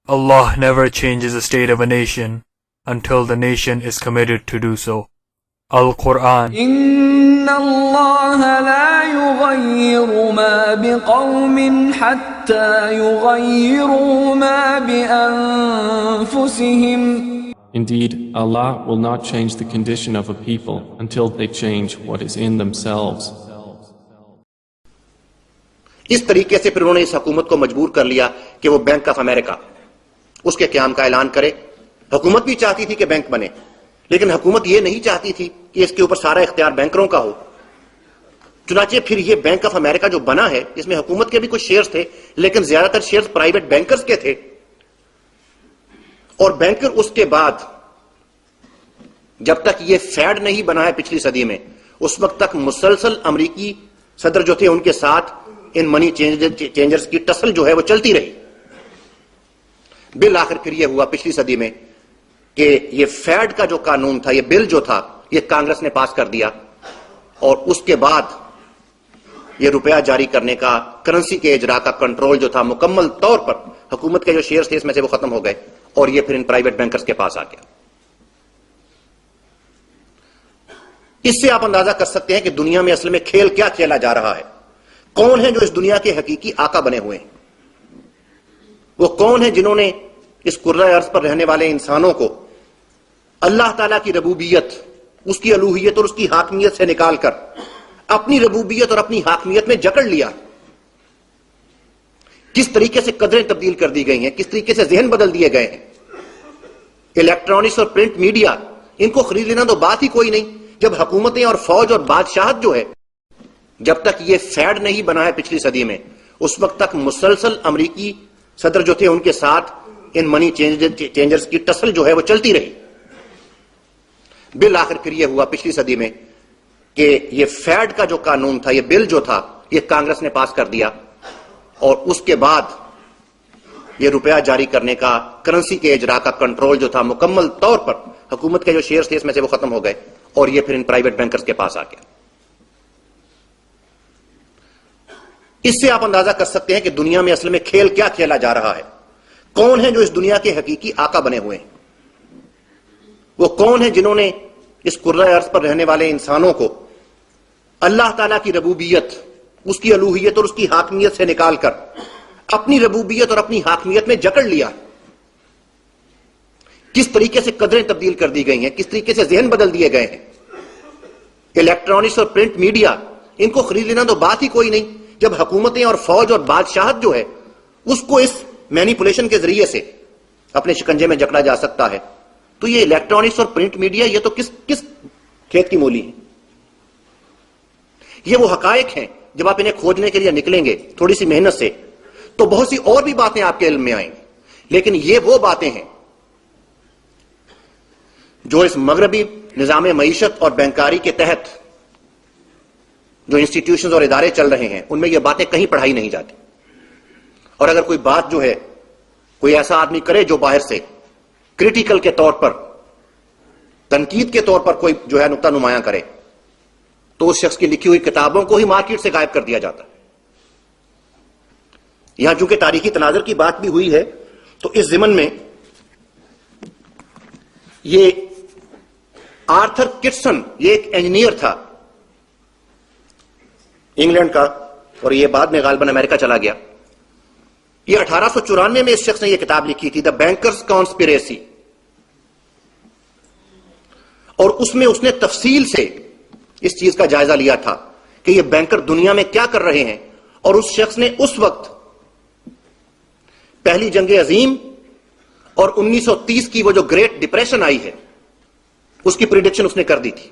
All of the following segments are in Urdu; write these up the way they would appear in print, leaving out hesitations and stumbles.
Allah never changes the state of a nation until the nation is committed to do so. Al-Quran. إن الله لا يغير ما بقوم حتى يغيروا ما بأنفسهم. Indeed, Allah will not change the condition of a people until they change what is in themselves. اس طریقے سے پھر انہوں نے اس حکومت کو مجبور کر لیا کہ وہ بینک آف امریکہ اس کے قیام کا اعلان کرے. حکومت بھی چاہتی تھی کہ بینک بنے، لیکن حکومت یہ نہیں چاہتی تھی کہ اس کے اوپر سارا اختیار بینکروں کا ہو. چنانچہ پھر یہ بینک آف امریکہ جو بنا ہے، اس میں حکومت کے بھی کچھ شیئرز تھے، لیکن زیادہ تر شیئرز پرائیویٹ بینکرز کے تھے. اور بینکر اس کے بعد جب تک یہ فیڈ نہیں بنا ہے پچھلی صدی میں، اس وقت تک مسلسل امریکی صدر جو تھے ان کے ساتھ ان منی چینجرز کی ٹسل جو ہے وہ چلتی رہی. بالآخر پھر یہ ہوا پچھلی صدی میں کہ یہ فیڈ کا جو قانون تھا، یہ بل جو تھا، یہ کانگریس نے پاس کر دیا، اور اس کے بعد یہ روپیہ جاری کرنے کا، کرنسی کے اجرا کا کنٹرول جو تھا مکمل طور پر حکومت کے جو شیئرز تھے اس میں سے وہ ختم ہو گئے، اور یہ پھر ان پرائیویٹ بینکرز کے پاس آ گیا. اس سے آپ اندازہ کر سکتے ہیں کہ دنیا میں اصل میں کھیل کیا کھیلا جا رہا ہے. کون ہیں جو اس دنیا کے حقیقی آقا بنے ہوئے ہیں؟ وہ کون ہیں جنہوں نے اس کرۂ ارض پر رہنے والے انسانوں کو اللہ تعالیٰ کی ربوبیت، اس کی الوہیت اور اس کی حاکمیت سے نکال کر اپنی ربوبیت اور اپنی حاکمیت میں جکڑ لیا؟ کس طریقے سے قدریں تبدیل کر دی گئی ہیں، کس طریقے سے ذہن بدل دیے گئے ہیں. الیکٹرانکس اور پرنٹ میڈیا، ان کو خرید لینا تو بات ہی کوئی نہیں. جب حکومتیں اور فوج اور بادشاہت جو ہے، جب تک یہ فیڈ نہیں بنا ہے پچھلی صدی میں، اس وقت تک مسلسل امریکی صدر جو تھے ان کے ساتھ ان منی چینجرز کی ٹسل جو ہے وہ چلتی رہی. بالآخر پھر یہ ہوا پچھلی صدی میں کہ یہ فیڈ کا جو قانون تھا، یہ بل جو تھا، یہ کانگریس نے پاس کر دیا، اور اس کے بعد یہ روپیہ جاری کرنے کا، کرنسی کے اجرا کا کنٹرول جو تھا مکمل طور پر حکومت کے جو شیئرز تھے اس میں سے وہ ختم ہو گئے، اور یہ پھر ان پرائیویٹ بینکرز کے پاس آ گیا. اس سے آپ اندازہ کر سکتے ہیں کہ دنیا میں اصل میں کھیل کیا کھیلا جا رہا ہے. کون ہیں جو اس دنیا کے حقیقی آقا بنے ہوئے ہیں؟ وہ کون ہیں جنہوں نے اس کرۂ ارض پر رہنے والے انسانوں کو اللہ تعالیٰ کی ربوبیت، اس کی الوہیت اور اس کی حاکمیت سے نکال کر اپنی ربوبیت اور اپنی حاکمیت میں جکڑ لیا؟ کس طریقے سے قدریں تبدیل کر دی گئی ہیں، کس طریقے سے ذہن بدل دیے گئے ہیں. الیکٹرانکس اور پرنٹ میڈیا، ان کو خرید لینا تو بات ہی کوئی نہیں. جب حکومتیں اور فوج اور بادشاہت جو ہے اس کو اس مینیپولیشن کے ذریعے سے اپنے شکنجے میں جکڑا جا سکتا ہے، تو یہ الیکٹرانکس اور پرنٹ میڈیا یہ تو کس کھیت کی مولی ہے؟ یہ وہ حقائق ہیں جب آپ انہیں کھوجنے کے لیے نکلیں گے تھوڑی سی محنت سے تو بہت سی اور بھی باتیں آپ کے علم میں آئیں گی. لیکن یہ وہ باتیں ہیں جو اس مغربی نظام معیشت اور بینکاری کے تحت جو انسٹیٹیوشنز اور ادارے چل رہے ہیں ان میں یہ باتیں کہیں پڑھائی نہیں جاتی. اور اگر کوئی بات جو ہے کوئی ایسا آدمی کرے جو باہر سے کریٹیکل کے طور پر، تنقید کے طور پر کوئی جو ہے نقطہ نمایاں کرے، تو اس شخص کی لکھی ہوئی کتابوں کو ہی مارکیٹ سے غائب کر دیا جاتا ہے. یہاں چونکہ تاریخی تناظر کی بات بھی ہوئی ہے تو اس ضمن میں یہ آرتھر کٹسن، یہ ایک انجینئر تھا انگلینڈ کا، اور یہ بعد میں غالباً امریکہ چلا گیا. یہ 1894 میں اس شخص نے یہ کتاب لکھی تھی، دا بینکرز کانسپریسی، اور اس میں اس نے تفصیل سے اس چیز کا جائزہ لیا تھا کہ یہ بینکر دنیا میں کیا کر رہے ہیں. اور اس شخص نے اس وقت پہلی جنگ عظیم اور 1930 کی وہ جو گریٹ ڈپریشن آئی ہے اس کی پریڈکشن اس نے کر دی تھی.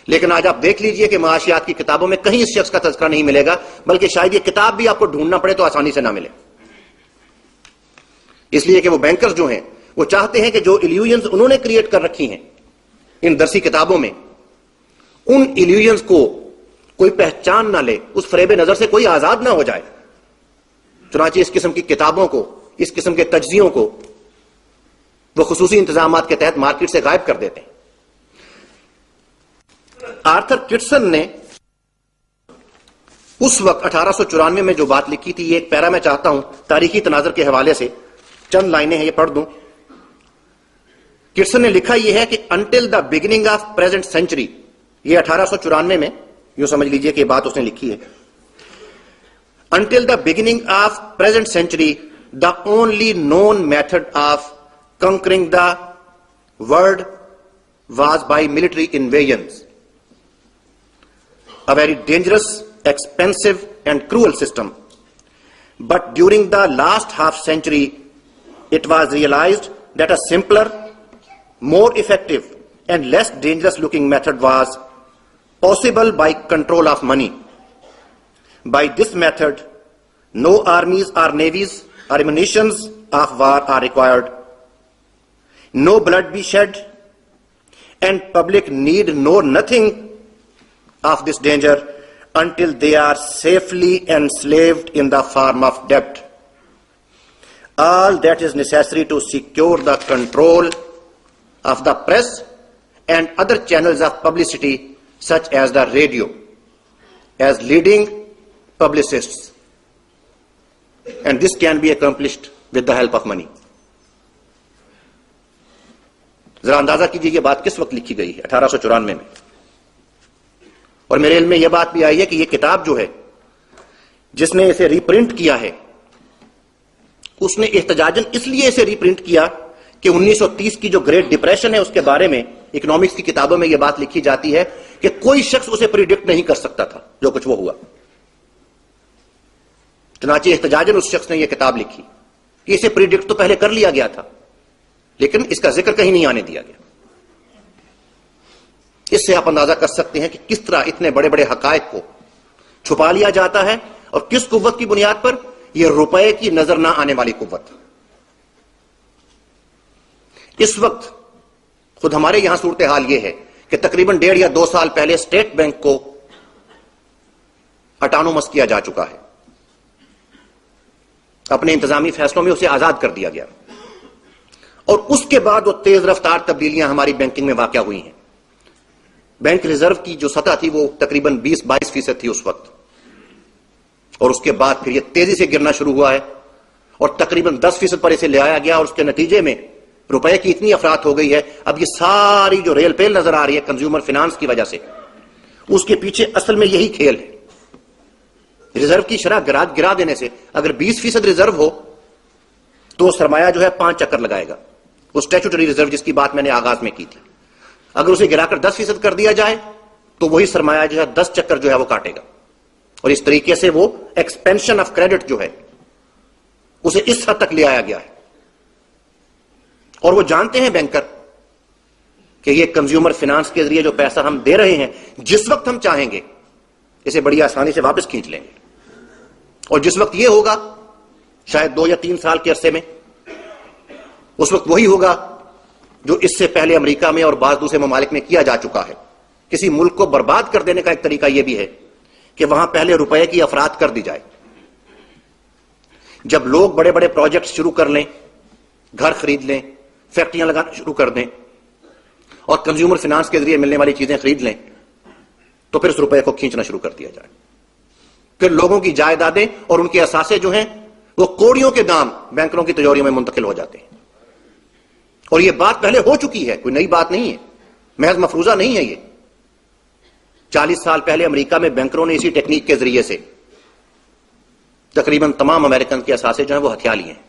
لیکن آج آپ دیکھ لیجئے کہ معاشیات کی کتابوں میں کہیں اس شخص کا تذکرہ نہیں ملے گا، بلکہ شاید یہ کتاب بھی آپ کو ڈھونڈنا پڑے تو آسانی سے نہ ملے. اس لیے کہ وہ بینکرز جو ہیں وہ چاہتے ہیں کہ جو ایلیوژنز انہوں نے کریٹ کر رکھی ہیں ان درسی کتابوں میں، ان ایلیوژنز کو کوئی پہچان نہ لے، اس فریب نظر سے کوئی آزاد نہ ہو جائے. چنانچہ اس قسم کی کتابوں کو، اس قسم کے تجزیوں کو وہ خصوصی انتظامات کے تحت مارکیٹ سے غائب کر دیتے ہیں. آرتھر کٹسن نے اس وقت 1894 میں جو بات لکھی تھی، یہ ایک پیرا میں چاہتا ہوں تاریخی تناظر کے حوالے سے چند لائنیں ہیں، یہ پڑھ دوں. کرسن نے لکھا یہ ہے کہ until the beginning of present century, یہ 1894 میں، یوں سمجھ لیجئے کہ یہ بات اس نے لکھی ہے. Until the beginning of present century the only known method of conquering the world was by military invasions, a very dangerous, expensive and cruel system. But during the last half century, it was realized that a simpler, more effective and less dangerous looking method was possible by control of money. By this method, no armies or navies or munitions of war are required, no blood be shed, and public need know nothing of this danger until they are safely enslaved in the form of debt. All that is necessary to secure the control of the press and other channels of publicity such as the radio as leading publicists, and this can be accomplished with the help of money. ذرا اندازہ کیجیے یہ بات کس وقت لکھی گئی ہے، 1894 میں. اور میرے علم میں یہ بات بھی آئی ہے کہ یہ کتاب جو ہے جس نے اسے ری پرنٹ کیا ہے، اس نے احتجاجاً اس لیے اسے ری پرنٹ کیا کہ 1930 کی جو گریٹ ڈپریشن ہے اس کے بارے میں اکنامکس کی کتابوں میں یہ بات لکھی جاتی ہے کہ کوئی شخص اسے پریڈکٹ نہیں کر سکتا تھا جو کچھ وہ ہوا. چنانچہ احتجاجاً اس شخص نے یہ کتاب لکھی کہ اسے پریڈکٹ تو پہلے کر لیا گیا تھا لیکن اس کا ذکر کہیں نہیں آنے دیا گیا. اس سے آپ اندازہ کر سکتے ہیں کہ کس طرح اتنے بڑے بڑے حقائق کو چھپا لیا جاتا ہے، اور کس قوت کی بنیاد پر؟ یہ روپے کی نظر نہ آنے والی قوت. اس وقت خود ہمارے یہاں صورتحال یہ ہے کہ تقریباً 1.5 یا 2 سال پہلے اسٹیٹ بینک کو اٹانومس کیا جا چکا ہے، اپنے انتظامی فیصلوں میں اسے آزاد کر دیا گیا، اور اس کے بعد وہ تیز رفتار تبدیلیاں ہماری بینکنگ میں واقع ہوئی ہیں. بینک ریزرو کی جو سطح تھی وہ تقریباً 20-22% تھی اس وقت، اور اس کے بعد پھر یہ تیزی سے گرنا شروع ہوا ہے اور تقریباً 10% پر اسے لے آیا گیا، اور اس کے نتیجے میں روپے کی اتنی افراط ہو گئی ہے. اب یہ ساری جو ریل پیل نظر آ رہی ہے کنزیومر فائنانس کی وجہ سے، اس کے پیچھے اصل میں یہی کھیل ہے. ریزرو کی شرح گرا دینے سے اگر 20% ریزرو ہو تو سرمایہ جو ہے 5 چکر لگائے گا. وہ اسٹیچوٹری ریزرو جس کی بات میں نے آغاز میں کی تھی، اگر اسے گرا کر 10% کر دیا جائے تو وہی سرمایہ جو ہے 10 چکر جو ہے وہ کاٹے گا. اور اس طریقے سے وہ ایکسپینشن آف کریڈٹ جو ہے اسے اس حد تک لے آیا گیا ہے. اور وہ جانتے ہیں بینکر کہ یہ کنزیومر فائنانس کے ذریعے جو پیسہ ہم دے رہے ہیں جس وقت ہم چاہیں گے اسے بڑی آسانی سے واپس کھینچ لیں گے، اور جس وقت یہ ہوگا شاید 2 یا 3 سال کے عرصے میں، اس وقت وہی ہوگا جو اس سے پہلے امریکہ میں اور بعض دوسرے ممالک میں کیا جا چکا ہے. کسی ملک کو برباد کر دینے کا ایک طریقہ یہ بھی ہے کہ وہاں پہلے روپے کی افراط کر دی جائے. جب لوگ بڑے بڑے پروجیکٹ شروع کر لیں، گھر خرید لیں، فیکٹریاں لگانا شروع کر دیں اور کنزیومر فائنانس کے ذریعے ملنے والی چیزیں خرید لیں، تو پھر اس روپے کو کھینچنا شروع کر دیا جائے. پھر لوگوں کی جائیدادیں اور ان کے اثاثے جو ہیں وہ کوڑیوں کے دام بینکروں کی تجوریوں میں منتقل ہو جاتے ہیں. اور یہ بات پہلے ہو چکی ہے، کوئی نئی بات نہیں ہے، محض مفروضہ نہیں ہے. یہ 40 سال پہلے امریکہ میں بینکروں نے اسی ٹیکنیک کے ذریعے سے تقریباً تمام امریکن کے اثاثے جو ہیں وہ ہتھیا لیے ہیں.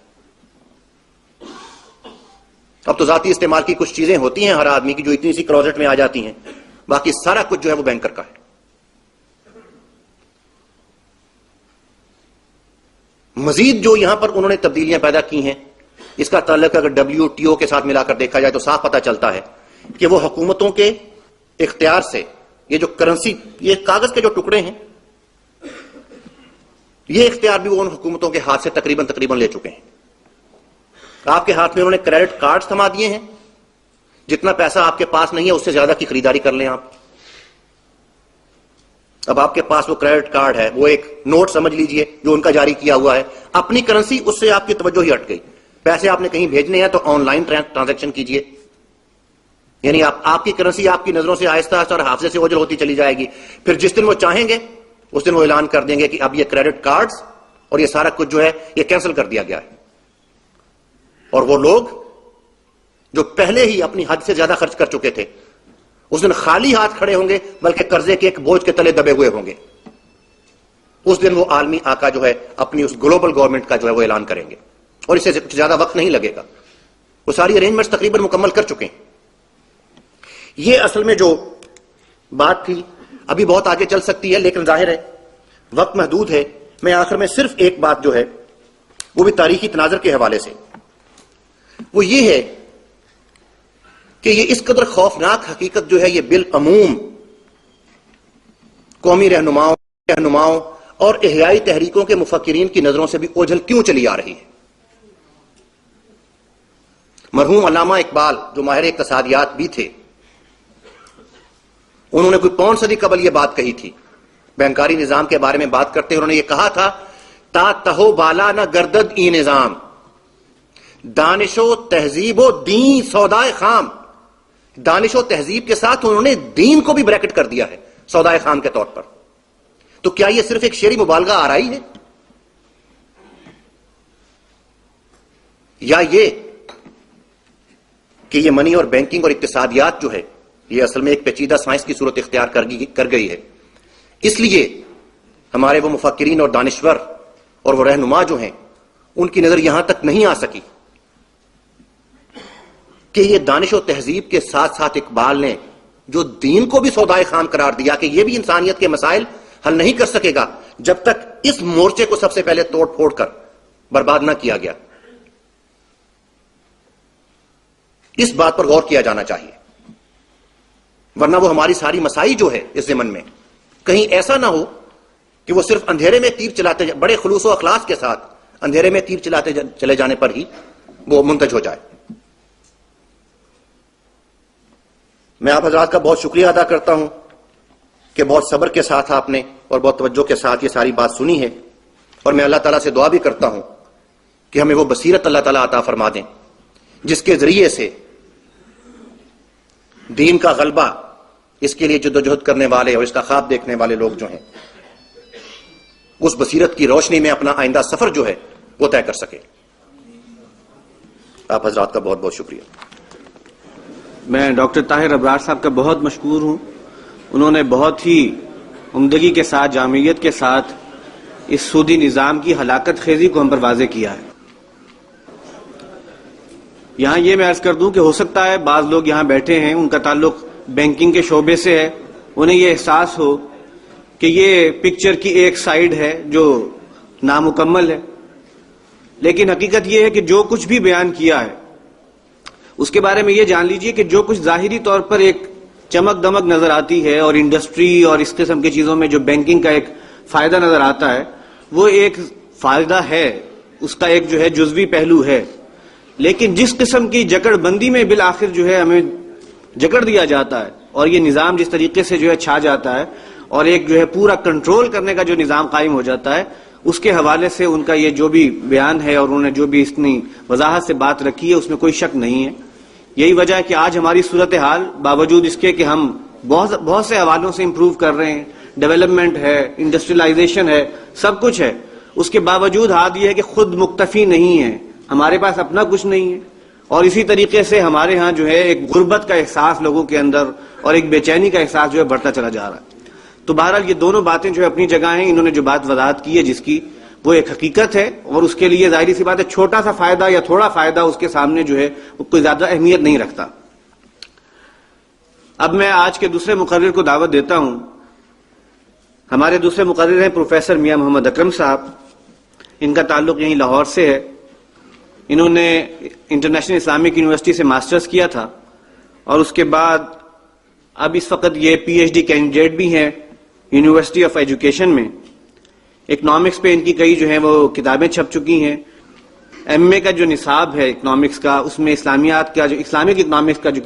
اب تو ذاتی استعمال کی کچھ چیزیں ہوتی ہیں ہر آدمی کی جو اتنی سی کلوزٹ میں آ جاتی ہیں، باقی سارا کچھ جو ہے وہ بینکر کا ہے. مزید جو یہاں پر انہوں نے تبدیلیاں پیدا کی ہیں، اس کا تعلق اگر WTO کے ساتھ ملا کر دیکھا جائے تو صاف پتہ چلتا ہے کہ وہ حکومتوں کے اختیار سے یہ جو کرنسی، یہ کاغذ کے جو ٹکڑے ہیں، یہ اختیار بھی وہ ان حکومتوں کے ہاتھ سے تقریباً لے چکے ہیں. آپ کے ہاتھ میں انہوں نے کریڈٹ کارڈ تھما دیے ہیں، جتنا پیسہ آپ کے پاس نہیں ہے اس سے زیادہ کی خریداری کر لیں آپ. اب آپ کے پاس وہ کریڈٹ کارڈ ہے، وہ ایک نوٹ سمجھ لیجئے جو ان کا جاری کیا ہوا ہے، اپنی کرنسی اس سے آپ کی توجہ ہی ہٹ گئی. پیسے آپ نے کہیں بھیجنے ہیں تو آن لائن ٹرانزیکشن کیجئے، یعنی آپ کی کرنسی آپ کی نظروں سے آہستہ آہستہ اور حافظے سے اوجھل ہوتی چلی جائے گی. پھر جس دن وہ چاہیں گے اس دن وہ اعلان کر دیں گے کہ اب یہ کریڈٹ کارڈز اور یہ سارا کچھ جو ہے یہ کینسل کر دیا گیا ہے، اور وہ لوگ جو پہلے ہی اپنی حد سے زیادہ خرچ کر چکے تھے اس دن خالی ہاتھ کھڑے ہوں گے، بلکہ قرضے کے ایک بوجھ کے تلے دبے ہوئے ہوں گے. اس دن وہ عالمی آقا جو ہے اپنی اس گلوبل گورنمنٹ کا جو ہے وہ اعلان کریں گے، اور اس سے زیادہ وقت نہیں لگے گا. وہ ساری ارینجمنٹس تقریباً مکمل کر چکے ہیں. یہ اصل میں جو بات تھی ابھی بہت آگے چل سکتی ہے، لیکن ظاہر ہے وقت محدود ہے. میں آخر میں صرف ایک بات جو ہے وہ بھی تاریخی تناظر کے حوالے سے، وہ یہ ہے کہ یہ اس قدر خوفناک حقیقت جو ہے یہ بالعموم قومی رہنماؤں اور احیائی تحریکوں کے مفکرین کی نظروں سے بھی اوجھل کیوں چلی آ رہی ہے. مرحوم علامہ اقبال جو ماہر اقتصادیات بھی تھے، انہوں نے کوئی 5 صدی قبل یہ بات کہی تھی. بینکاری نظام کے بارے میں بات کرتے انہوں نے یہ کہا تھا، تا تہو بالا نہ گردد ای نظام، دانش و تہذیب و دین سودائے خام. دانش و تہذیب کے ساتھ انہوں نے دین کو بھی بریکٹ کر دیا ہے سودائے خام کے طور پر. تو کیا یہ صرف ایک شعری مبالغہ آرائی ہے، یا یہ کہ یہ منی اور بینکنگ اور اقتصادیات جو ہے یہ اصل میں ایک پیچیدہ سائنس کی صورت اختیار کر گئی ہے، اس لیے ہمارے وہ مفکرین اور دانشور اور وہ رہنما جو ہیں ان کی نظر یہاں تک نہیں آ سکی کہ یہ دانش و تہذیب کے ساتھ ساتھ اقبال نے جو دین کو بھی سودائے خام قرار دیا کہ یہ بھی انسانیت کے مسائل حل نہیں کر سکے گا جب تک اس مورچے کو سب سے پہلے توڑ پھوڑ کر برباد نہ کیا گیا. اس بات پر غور کیا جانا چاہیے، ورنہ وہ ہماری ساری مسائی جو ہے اس ضمن میں کہیں ایسا نہ ہو کہ وہ صرف اندھیرے میں تیر چلاتے بڑے خلوص و اخلاص کے ساتھ اندھیرے میں تیر چلاتے چلے جانے پر ہی وہ منتج ہو جائے. میں آپ حضرات کا بہت شکریہ ادا کرتا ہوں کہ بہت صبر کے ساتھ آپ نے اور بہت توجہ کے ساتھ یہ ساری بات سنی ہے، اور میں اللہ تعالیٰ سے دعا بھی کرتا ہوں کہ ہمیں وہ بصیرت اللہ تعالیٰ عطا فرما دیں جس کے ذریعے سے دین کا غلبہ، اس کے لیے جدوجہد کرنے والے اور اس کا خواب دیکھنے والے لوگ جو ہیں اس بصیرت کی روشنی میں اپنا آئندہ سفر جو ہے وہ طے کر سکے. آپ حضرات کا بہت بہت شکریہ. میں ڈاکٹر طاہر ابرار صاحب کا بہت مشکور ہوں. انہوں نے بہت ہی عمدگی کے ساتھ، جامعیت کے ساتھ اس سودی نظام کی ہلاکت خیزی کو ہم پر واضح کیا ہے. یہاں یہ میں عرض کر دوں کہ ہو سکتا ہے بعض لوگ یہاں بیٹھے ہیں ان کا تعلق بینکنگ کے شعبے سے ہے، انہیں یہ احساس ہو کہ یہ پکچر کی ایک سائیڈ ہے جو نامکمل ہے، لیکن حقیقت یہ ہے کہ جو کچھ بھی بیان کیا ہے اس کے بارے میں یہ جان لیجئے کہ جو کچھ ظاہری طور پر ایک چمک دمک نظر آتی ہے اور انڈسٹری اور اس قسم کی چیزوں میں جو بینکنگ کا ایک فائدہ نظر آتا ہے وہ ایک فائدہ ہے، اس کا ایک جو ہے جزوی پہلو ہے، لیکن جس قسم کی جکڑ بندی میں بالآخر جو ہے ہمیں جکڑ دیا جاتا ہے اور یہ نظام جس طریقے سے جو ہے چھا جاتا ہے اور ایک جو ہے پورا کنٹرول کرنے کا جو نظام قائم ہو جاتا ہے، اس کے حوالے سے ان کا یہ جو بھی بیان ہے اور انہوں نے جو بھی اتنی وضاحت سے بات رکھی ہے اس میں کوئی شک نہیں ہے. یہی وجہ ہے کہ آج ہماری صورتحال باوجود اس کے کہ ہم بہت سے حوالوں سے امپروو کر رہے ہیں، ڈیولپمنٹ ہے، انڈسٹریلائزیشن ہے، سب کچھ ہے، اس کے باوجود حال یہ ہے کہ خود مکتفی نہیں ہے، ہمارے پاس اپنا کچھ نہیں ہے، اور اسی طریقے سے ہمارے ہاں جو ہے ایک غربت کا احساس لوگوں کے اندر اور ایک بے چینی کا احساس جو ہے بڑھتا چلا جا رہا ہے. تو بہرحال یہ دونوں باتیں جو ہے اپنی جگہ ہیں. انہوں نے جو بات وضاحت کی ہے جس کی وہ ایک حقیقت ہے، اور اس کے لیے ظاہری سی بات ہے چھوٹا سا فائدہ یا تھوڑا فائدہ اس کے سامنے جو ہے وہ کوئی زیادہ اہمیت نہیں رکھتا. اب میں آج کے دوسرے مقرر کو دعوت دیتا ہوں. ہمارے دوسرے مقرر ہیں پروفیسر میاں محمد اکرم صاحب. ان کا تعلق یہیں لاہور سے ہے. انہوں نے انٹرنیشنل اسلامک یونیورسٹی سے ماسٹرز کیا تھا اور اس کے بعد اب اس وقت یہ پی ایچ ڈی کینڈیڈیٹ بھی ہیں یونیورسٹی آف ایجوکیشن میں. اکنامکس پہ ان کی کئی جو ہیں وہ کتابیں چھپ چکی ہیں. ایم اے کا جو نصاب ہے اکنامکس کا اس میں اسلامیات کا جو اسلامک اکنامکس کا جو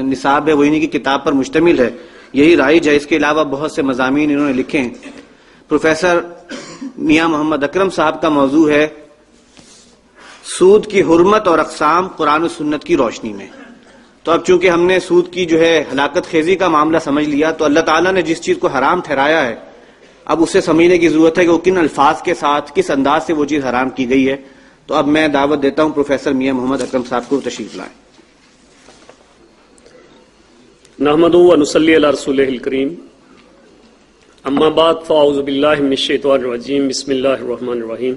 نصاب ہے وہ انہی کی کتاب پر مشتمل ہے. یہی رائج ہے. اس کے علاوہ بہت سے مضامین انہوں نے لکھے ہیں. پروفیسر میاں محمد اکرم صاحب کا موضوع ہے سود کی حرمت اور اقسام قرآن و سنت کی روشنی میں. تو اب چونکہ ہم نے سود کی جو ہے ہلاکت خیزی کا معاملہ سمجھ لیا تو اللہ تعالیٰ نے جس چیز کو حرام ٹھہرایا ہے اب اسے سمجھنے کی ضرورت ہے کہ وہ کن الفاظ کے ساتھ کس انداز سے وہ چیز حرام کی گئی ہے. تو اب میں دعوت دیتا ہوں پروفیسر میاں محمد اکرم صاحب کو تشریف لائیں. نحمدہ و نصلی علی رسولہ الکریم. اما بعد فاعوذ باللہ من الشیطان الرجیم. بسم اللہ الرحمن الرحیم.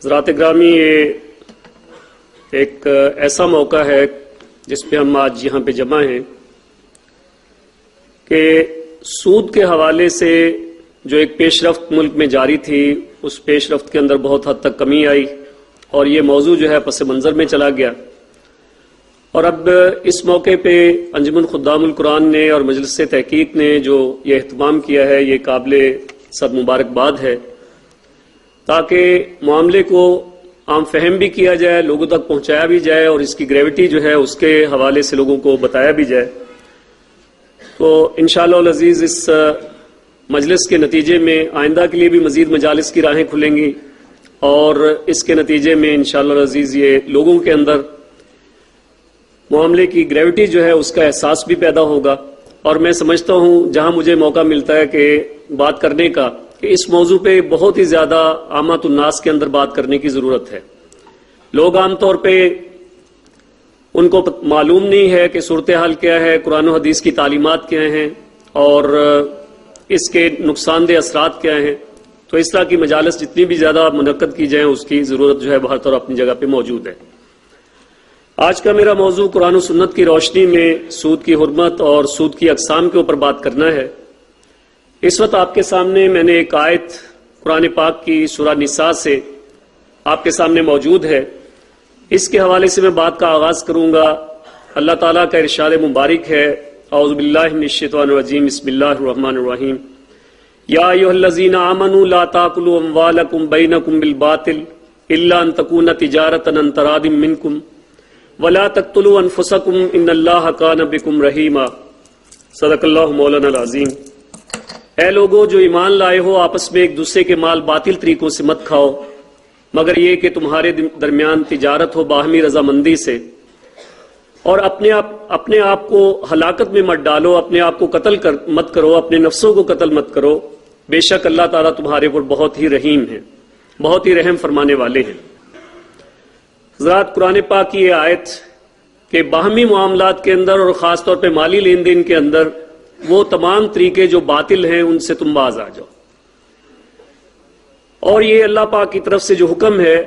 حضرات گرامی، یہ ایک ایسا موقع ہے جس پہ ہم آج یہاں پہ جمع ہیں کہ سود کے حوالے سے جو ایک پیش رفت ملک میں جاری تھی، اس پیش رفت کے اندر بہت حد تک کمی آئی اور یہ موضوع جو ہے پس منظر میں چلا گیا. اور اب اس موقع پہ انجمن خدام القرآن نے اور مجلس تحقیق نے جو یہ اہتمام کیا ہے، یہ قابل صد مبارکباد ہے، تاکہ معاملے کو عام فہم بھی کیا جائے، لوگوں تک پہنچایا بھی جائے اور اس کی گریوٹی جو ہے اس کے حوالے سے لوگوں کو بتایا بھی جائے. تو انشاءاللہ العزیز اس مجلس کے نتیجے میں آئندہ کے لیے بھی مزید مجالس کی راہیں کھلیں گی اور اس کے نتیجے میں انشاءاللہ العزیز یہ لوگوں کے اندر معاملے کی گریوٹی جو ہے اس کا احساس بھی پیدا ہوگا. اور میں سمجھتا ہوں جہاں مجھے موقع ملتا ہے کہ بات کرنے کا، کہ اس موضوع پہ بہت ہی زیادہ عامت الناس کے اندر بات کرنے کی ضرورت ہے. لوگ عام طور پہ ان کو معلوم نہیں ہے کہ صورتحال کیا ہے، قرآن و حدیث کی تعلیمات کیا ہیں اور اس کے نقصان دہ اثرات کیا ہیں. تو اس طرح کی مجالس جتنی بھی زیادہ منعقد کی جائیں اس کی ضرورت جو ہے بہت اور اپنی جگہ پہ موجود ہے. آج کا میرا موضوع قرآن و سنت کی روشنی میں سود کی حرمت اور سود کی اقسام کے اوپر بات کرنا ہے. اس وقت آپ کے سامنے میں نے ایک آیت قرآن پاک کی سورہ نساء سے آپ کے سامنے موجود ہے. اس کے حوالے سے میں بات کا آغاز کروں گا. اللہ تعالیٰ کا ارشاد مبارک ہے، اعوذ باللہ من الشیطان الرجیم، بسم اللہ الرحمن الرحیم. یا ایھا الذین آمنوا لا تاکلوا اموالکم بینکم بالباطل الا ان تکون تجارۃ عن تراض منکم ولا تقتلوا انفسکم ان اللہ کان بکم رحیما. صدق اللہ مولانا العظیم. اے لوگو جو ایمان لائے ہو، آپس میں ایک دوسرے کے مال باطل طریقوں سے مت کھاؤ، مگر یہ کہ تمہارے درمیان تجارت ہو باہمی رضامندی سے، اور اپنے آپ کو ہلاکت میں مت ڈالو، اپنے آپ کو قتل مت کرو، اپنے نفسوں کو قتل مت کرو. بے شک اللہ تعالیٰ تمہارے پر بہت ہی رحیم ہے، بہت ہی رحم فرمانے والے ہیں. حضرات، قرآن پاک کی یہ آیت کہ باہمی معاملات کے اندر اور خاص طور پہ مالی لین دین کے اندر وہ تمام طریقے جو باطل ہیں ان سے تم باز آ جاؤ. اور یہ اللہ پاک کی طرف سے جو حکم ہے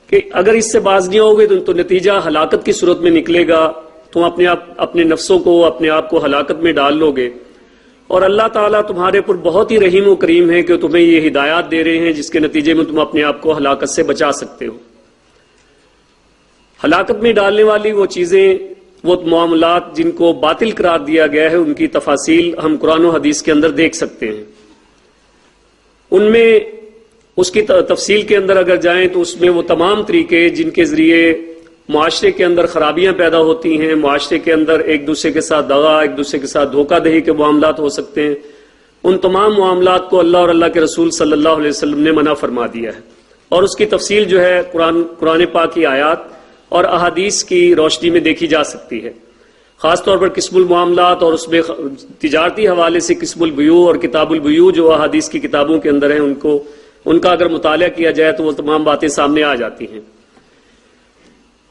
کہ اگر اس سے باز نہیں ہوگے تو نتیجہ ہلاکت کی صورت میں نکلے گا. تم اپنے نفسوں کو، اپنے آپ کو ہلاکت میں ڈال لو گے. اور اللہ تعالیٰ تمہارے پر بہت ہی رحیم و کریم ہے کہ تمہیں یہ ہدایات دے رہے ہیں جس کے نتیجے میں تم اپنے آپ کو ہلاکت سے بچا سکتے ہو. ہلاکت میں ڈالنے والی وہ چیزیں، وہ معاملات جن کو باطل قرار دیا گیا ہے، ان کی تفاصیل ہم قرآن و حدیث کے اندر دیکھ سکتے ہیں. ان میں اس کی تفصیل کے اندر اگر جائیں تو اس میں وہ تمام طریقے جن کے ذریعے معاشرے کے اندر خرابیاں پیدا ہوتی ہیں، معاشرے کے اندر ایک دوسرے کے ساتھ دغا، ایک دوسرے کے ساتھ دھوکہ دہی کے معاملات ہو سکتے ہیں، ان تمام معاملات کو اللہ اور اللہ کے رسول صلی اللہ علیہ وسلم نے منع فرما دیا ہے. اور اس کی تفصیل جو ہے قرآن پاک کی آیات اور احادیث کی روشنی میں دیکھی جا سکتی ہے. خاص طور پر قسم المعاملات اور اس میں تجارتی حوالے سے قسم البیوع اور کتاب البیوع جو احادیث کی کتابوں کے اندر ہیں، ان کا اگر مطالعہ کیا جائے تو وہ تمام باتیں سامنے آ جاتی ہیں.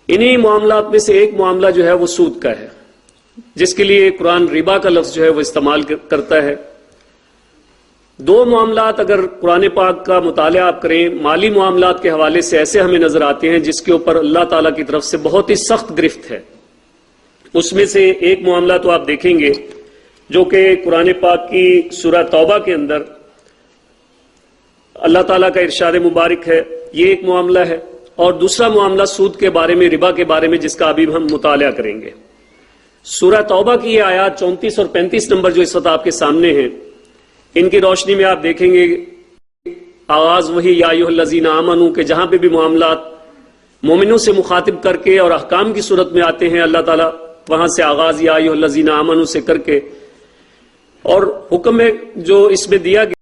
انہی معاملات میں سے ایک معاملہ جو ہے وہ سود کا ہے، جس کے لیے قرآن ربا کا لفظ جو ہے وہ استعمال کرتا ہے. دو معاملات اگر قرآن پاک کا مطالعہ آپ کریں، مالی معاملات کے حوالے سے ایسے ہمیں نظر آتے ہیں جس کے اوپر اللہ تعالیٰ کی طرف سے بہت ہی سخت گرفت ہے. اس میں سے ایک معاملہ تو آپ دیکھیں گے جو کہ قرآن پاک کی سورہ توبہ کے اندر اللہ تعالیٰ کا ارشاد مبارک ہے، یہ ایک معاملہ ہے. اور دوسرا معاملہ سود کے بارے میں، ربا کے بارے میں، جس کا ابھی ہم مطالعہ کریں گے. سورہ توبہ کی یہ آیات 34 اور 35 نمبر جو اس وقت آپ کے سامنے ہیں، ان کی روشنی میں آپ دیکھیں گے آغاز وہی یا ایھا الذین آمنوا کہ جہاں پہ بھی معاملات مومنوں سے مخاطب کر کے اور احکام کی صورت میں آتے ہیں، اللہ تعالیٰ وہاں سے آغاز یا ایھا الذین آمنوا سے کر کے، اور حکم ہے جو اس میں دیا گیا